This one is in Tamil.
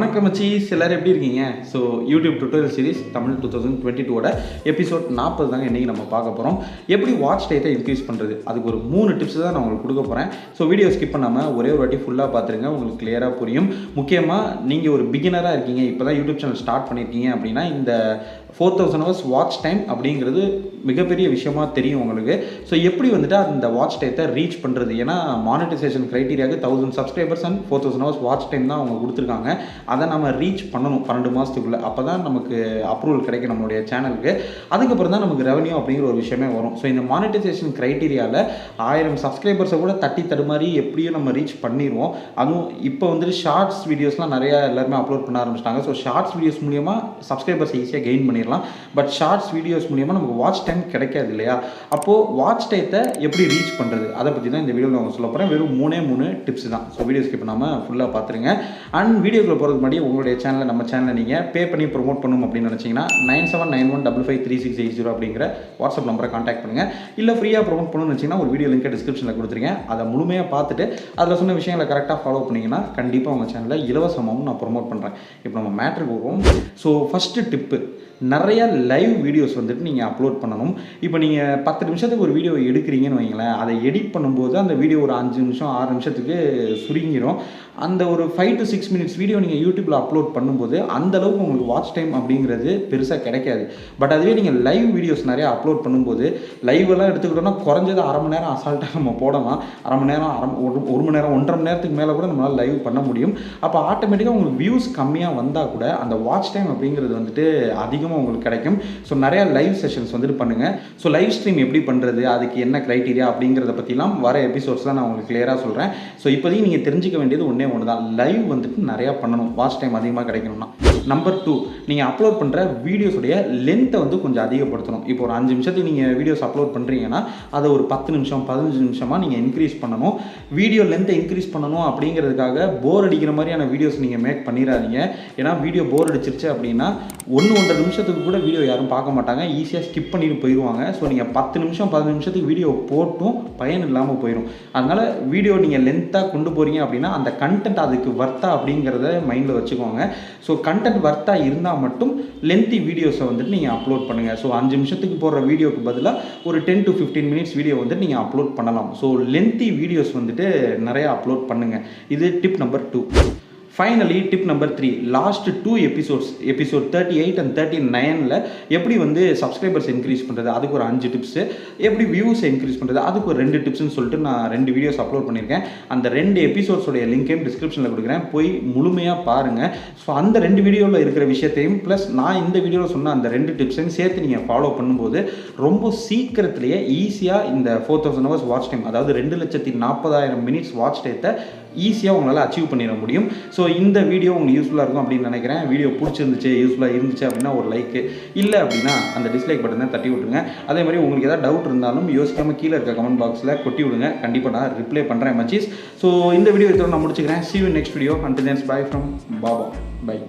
வணக்கம் மச்சீஸ், எல்லாரும் எப்படி இருக்கீங்க? So YouTube tutorial series Tamil 2022 episode 40 தாங்க இன்றைக்கி நம்ம பார்க்க போகிறோம். எப்படி வாட்ச் டைத்தை இன்க்ரீஸ் பண்ணுறது, அதுக்கு ஒரு 3 டிப்ஸ் தான் நான் உங்களுக்கு கொடுக்க போகிறேன். ஸோ வீடியோ ஸ்கிப் பண்ணாமல் ஒரே ஒரு வாட்டி ஃபுல்லாக பார்த்துருங்க, உங்களுக்கு கிளியராக புரியும். முக்கியமாக நீங்கள் ஒரு பிகினராக இருக்கீங்க, இப்போ தான் யூடியூப் சேனல் ஸ்டார்ட் பண்ணியிருக்கீங்க அப்படின்னா இந்த 4000 hours வாட்ச் டைம் அப்படிங்கிறது மிகப்பெரிய விஷயமா தெரியும் உங்களுக்கு. ஸோ எப்படி வந்துட்டு அந்த வாட்ச் டைத்தை ரீச் பண்ணுறது, ஏன்னா மானிட்டைசேஷன் க்ரைட்டீரியாவுக்கு 1000 subscribers and 4000 hours watch time தான் அவங்க கொடுத்துருக்காங்க. அதை நம்ம ரீச் பண்ணணும் 12 மாதத்துக்குள்ளே. அப்போ தான் நமக்கு அப்ரூவல் கிடைக்கும் நம்மளுடைய சேனலுக்கு. அதுக்கப்புறம் தான் நமக்கு ரெவன்யூ அப்படிங்கிற ஒரு விஷயமே வரும். ஸோ இந்த மானிட்டைசேஷன் க்ரைட்டீரியாவில் 1000 சப்ஸ்கிரைபர்ஸை கூட தடுமாறி எப்படியும் நம்ம ரீச் பண்ணிடுவோம். அதுவும் இப்போ வந்துட்டு ஷார்ட்ஸ் வீடியோஸ்லாம் நிறையா எல்லாருமே அப்லோட் பண்ண ஆரம்பிச்சிட்டாங்க. ஸோ ஷார்ட்ஸ் வீடியோஸ் மூலியமாக சப்ஸ்கிரைபர்ஸ் ஈஸியாக கெயின் பண்ணிடலாம். பட் ஷார்ட்ஸ் வீடியோஸ் மூலியமாக நமக்கு வாட்ச் டைம் கிடைக்காது இல்லையா? அப்போது வாட்ச் டைத்தை எப்படி ரீச் பண்ணுறது, அதை பற்றி தான் இந்த வீடியோவில் நான் சொல்ல போகிறேன். வெறும் 3 டிப்ஸ் தான். ஸோ வீடியோ ஸ்கிப் பண்ணாமல் ஃபுல்லாக பார்த்துருங்க. அண்ட் வீடியோக்குள்ள போகிறதுக்கு முன்னாடி உங்களுடைய சேனலை, நம்ம சேனலை நீங்கள் பே பண்ணி ப்ரொமோட் பண்ணணும் அப்படின்னு நினச்சிங்கன்னா 9791553680 அப்படிங்கிற வாட்ஸ்அப் நம்பரை கான்டாக்ட் பண்ணுங்கள். இல்லை ஃப்ரீயாக ப்ரொமோட் பண்ணணும்னு வச்சிங்கன்னா ஒரு வீடியோ லிங்க்கை டிஸ்கிரிப்ஷனில் கொடுத்துருக்கேன். அதை முழுமையாக பார்த்துட்டு அதில் சொன்ன விஷயங்களை கரெக்டாக ஃபாலோ பண்ணிங்கன்னா கண்டிப்பாக உங்கள் சேனலில் இலவசமாகவும் நான் ப்ரொமோட் பண்ணுறேன். இப்போ நம்ம மேட்ருக்கு வருவோம். ஸோ ஃபஸ்ட்டு டிப்பு, நிறைய லைவ் வீடியோஸ் வந்துட்டு நீங்கள் அப்லோட் பண்ணணும். இப்போ நீங்கள் 10 நிமிஷத்துக்கு ஒரு வீடியோ எடுக்கிறீங்கன்னு வைங்களேன், அதை எடிட் பண்ணும்போது அந்த வீடியோ ஒரு 5 நிமிஷம் 6 நிமிஷத்துக்கு சுருங்கிடும். அந்த ஒரு 5 to 6 minutes வீடியோ நீங்கள் யூடியூப்பில் அப்லோட் பண்ணும்போது அந்தளவுக்கு உங்களுக்கு வாட்ச் டைம் அப்படிங்கிறது பெருசாக கிடைக்காது. பட் அதுவே நீங்கள் லைவ் வீடியோஸ் நிறையா அப்லோட் பண்ணும்போது, லைவெல்லாம் எடுத்துக்கிட்டோம்னா குறைஞ்சது அரை மணி நேரம் அசால்ட்டாக நம்ம போடலாம். அரை மணி நேரம், ஒரு மணி நேரம், 1.5 மணி நேரத்துக்கு மேலே கூட நம்மளால் லைவ் பண்ண முடியும். அப்போ ஆட்டோமேட்டிக்காக உங்களுக்கு வியூஸ் கம்மியாக வந்தால் கூட அந்த வாட்ச் டைம் அப்படிங்கிறது வந்துட்டு அதிகமாக உங்களுக்கு கிடைக்கும். ஸோ நிறையா லைவ் செஷன்ஸ் வந்துட்டு பண்ணுங்கள். ஸோ லைவ் ஸ்ட்ரீம் எப்படி பண்ணுறது, அதுக்கு என்ன க்ரைட்டீரியா அப்படிங்கிறத பற்றிலாம் வர எபிசோட்ஸ்லாம் நான் உங்களுக்கு கிளியராக சொல்கிறேன். ஸோ இப்போதைக்கு நீங்கள் தெரிஞ்சிக்க வேண்டியது ஒன்று தான், லைவ் வந்துட்டு நிறையா பண்ணணும் வாட்ச் டைம் அதிகமாக கிடைக்கணும்னா. நம்பர் 2, நீங்கள் அப்லோட் பண்ணுற வீடியோஸுடைய லென்த்தை வந்து கொஞ்சம் அதிகப்படுத்தணும். இப்போ ஒரு 5 நிமிஷத்துக்கு நீங்கள் வீடியோஸ் அப்லோட் பண்ணுறீங்கன்னா அதை ஒரு 10 நிமிஷம் 15 நிமிஷமாக நீங்கள் இன்க்ரீஸ் பண்ணணும். வீடியோ லென்த்தை இன்க்ரீஸ் பண்ணணும் அப்படிங்கிறதுக்காக போர் அடிக்கிற மாதிரியான வீடியோஸ் நீங்கள் மேக் பண்ணிடாதீங்க. ஏன்னா வீடியோ போர் அடிச்சிருச்சு அப்படின்னா 1-1.5 நிமிஷத்துக்கு கூட வீடியோ யாரும் பார்க்க மாட்டாங்க, ஈஸியாக ஸ்கிப் பண்ணிட்டு போயிடுவாங்க. ஸோ நீங்கள் 10 நிமிஷம் 15 நிமிஷத்துக்கு வீடியோ போட்டும் பயன் இல்லாமல் போயிடும். அதனால் வீடியோ நீங்கள் லென்த்தாக கொண்டு போகிறீங்க அப்படின்னா அந்த கண்டென்ட் அதுக்கு வர்த்தா அப்படிங்கிறத மைண்டில் வச்சுக்கோங்க. ஸோ கண்டென்ட் வர்த்தா இருந்தால் மட்டும் லென்த்தி வீடியோஸை வந்துட்டு நீங்கள் அப்லோட் பண்ணுங்கள். ஸோ 5 நிமிஷத்துக்கு போடுற வீடியோக்கு பதிலாக ஒரு 10 to 15 minutes வீடியோ வந்துட்டு நீங்கள் அப்லோட் பண்ணலாம். ஸோ லென்த்தி வீடியோஸ் வந்துட்டு நிறையா அப்லோட் பண்ணுங்கள். இது tip number 2. Finally tip number 3, last 2 episodes, episode 38 and 39ல் எப்படி வந்து சப்ஸ்கிரைபர்ஸ் இன்க்ரீஸ் பண்ணுறது, அதுக்கு ஒரு 5 டிப்ஸு, எப்படி வியூஸை இன்க்ரீஸ் பண்ணுறது, அதுக்கு ஒரு 2 டிப்ஸ்னு சொல்லிட்டு நான் 2 வீடியோஸ் அப்லோட் பண்ணியிருக்கேன். அந்த 2 எபிசோட்ஸோடைய லிங்க்கையும் டிஸ்கிரிப்ஷனில் கொடுக்குறேன், போய் முழுமையாக பாருங்கள். ஸோ அந்த 2 வீடியோவில் இருக்கிற விஷயத்தையும் ப்ளஸ் நான் இந்த வீடியோவில் சொன்ன அந்த 2 டிப்ஸையும் சேர்த்து நீங்கள் ஃபாலோ பண்ணும்போது ரொம்ப சீக்கிரத்திலேயே ஈஸியாக இந்த 4000 hours வாட்ச் டைம், அதாவது 2,40,000 minutes வாட்ச் டைத்தை ஈஸியாக உங்களால் அச்சீவ் பண்ணிட முடியும். ஸோ இந்த வீடியோ உங்களுக்கு யூஸ்ஃபுல்லாக இருக்கும் அப்படின்னு நினைக்கிறேன். வீடியோ பிடிச்சிருந்துச்சு, யூஸ்ஃபுல்லாக இருந்துச்சு அப்படின்னா ஒரு லைக்கு, இல்லை அப்படின்னா அந்த டிஸ்லைக் பட்டனை தட்டி விட்டுருங்க. அதே மாதிரி உங்களுக்கு ஏதாவது டவுட் இருந்தாலும் யோசிக்காமல் கீழே இருக்க கமெண்ட் பாக்ஸில் கொட்டி விடுங்க, கண்டிப்பாக நான் ரிப்ளை பண்ணுறேன் மச்சீஸ். ஸோ இந்த வீடியோ இதோட நான் முடிச்சுக்கிறேன். See you in next video. Until then, bye from Baba. Bye.